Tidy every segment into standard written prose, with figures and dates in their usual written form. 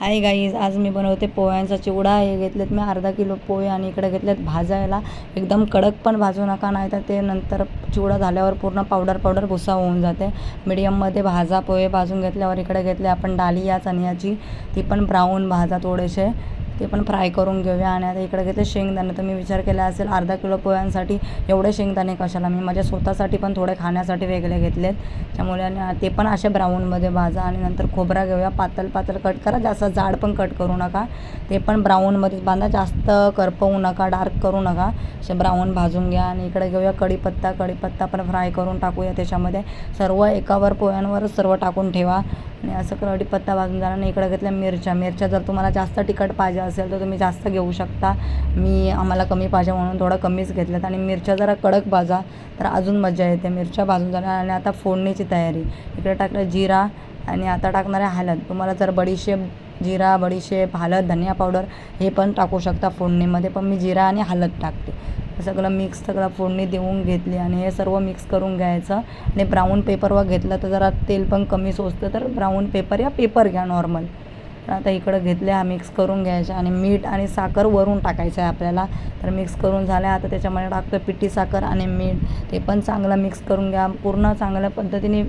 Hi guys, आज मी बनवते पोह्यांचा चिवडा. हे घेतलेत मी अर्धा किलो पोहे आणि इकडे घेतलेत भाजायला. एकदम कडक पण भाजू नका, नाही तर ते नंतर चिवडा झाल्यावर पूर्ण पावडर भुसा होऊन जाते. मीडियममध्ये भाजा. पोहे भाजून घेतल्यावर इकडे घेतले आपण डालिया चण्याची, ती पण ब्राऊन भाजा थोडेसे, ते पण फ्राय करून घेऊया. आणि आता इकडे घेतले शेंगदाणे. तर मी विचार केला असेल अर्धा किलो पोह्यांसाठी एवढे शेंगदाणे कशाला, मी माझ्या स्वतःसाठी पण थोडे खाण्यासाठी वेगळे घेतलेत. त्यामुळे आणि ते पण असे ब्राऊनमध्ये भाजा. आणि नंतर खोबरा घेऊया, पातळ कट करा, जास्त जाड पण कट करू नका. ते पण ब्राऊनमध्येच बांधा, जास्त करपवू नका, डार्क करू नका, असे ब्राऊन भाजून घ्या. आणि इकडे घेऊया कढीपत्ता पण फ्राय करून टाकूया त्याच्यामध्ये. सर्व एकावर पोह्यांवरच सर्व टाकून ठेवा. आणि असं कढीपत्ता भाजून झाला. आणि इकडे घेतल्या मिरच्या. जर तुम्हाला जास्त तिखट पाहिजे असेल तर तुम्ही जास्त घेऊ शकता. आम्हाला कमी पाहिजे म्हणून थोडं कमीच घेतल्यात. आणि मिरच्या जरा कडक भाजा तर अजून मजा येते. मिरच्या भाजून झाल्या. आणि आता फोडणीची तयारी. इकडे टाकलं जिरा आणि आता टाकणार आहे हळद. तुम्हाला जर जिरा, बडीशेप, हळद, धनिया पावडर हे पण टाकू शकता फोडणीमध्ये, पण मी जिरा आणि हळद टाकते. सगळं फोडणी देऊन घेतली. आणि हे सर्व मिक्स करून घ्यायचं. आणि ब्राऊन पेपरवर घेतलं तर जरा तेल पण कमी सोचतं, तर ब्राऊन पेपर या पेपर घ्या नॉर्मल. तर आता इकडं घेतले, हा मिक्स करून घ्यायचा. आणि मीठ आणि साखर वरून टाकायचं आहे आपल्याला. तर मिक्स करून झालं. आता त्याच्यामध्ये टाकतो पिठी साखर आणि मीठ. ते पण चांगलं मिक्स करून घ्या. पूर्ण चांगल्या पद्धतीने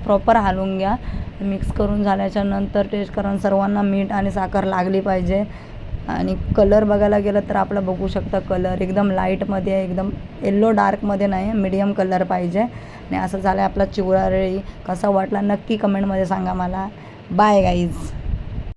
प्रॉपर हलवून घ्या. मिक्स करून झाल्याच्या नंतर टेस्ट करून सर्वांना मीठ आणि साखर लागली पाहिजे. आणि कलर बघायला गेलं तर आपलं बघू शकता, कलर एकदम लाईटमध्ये, एकदम येल्लो डार्कमध्ये नाही, मीडियम कलर पाहिजे. आणि असं झालं आपला चिवडा रेडी. कसा वाटला नक्की कमेंटमध्ये सांगा मला. Bye guys.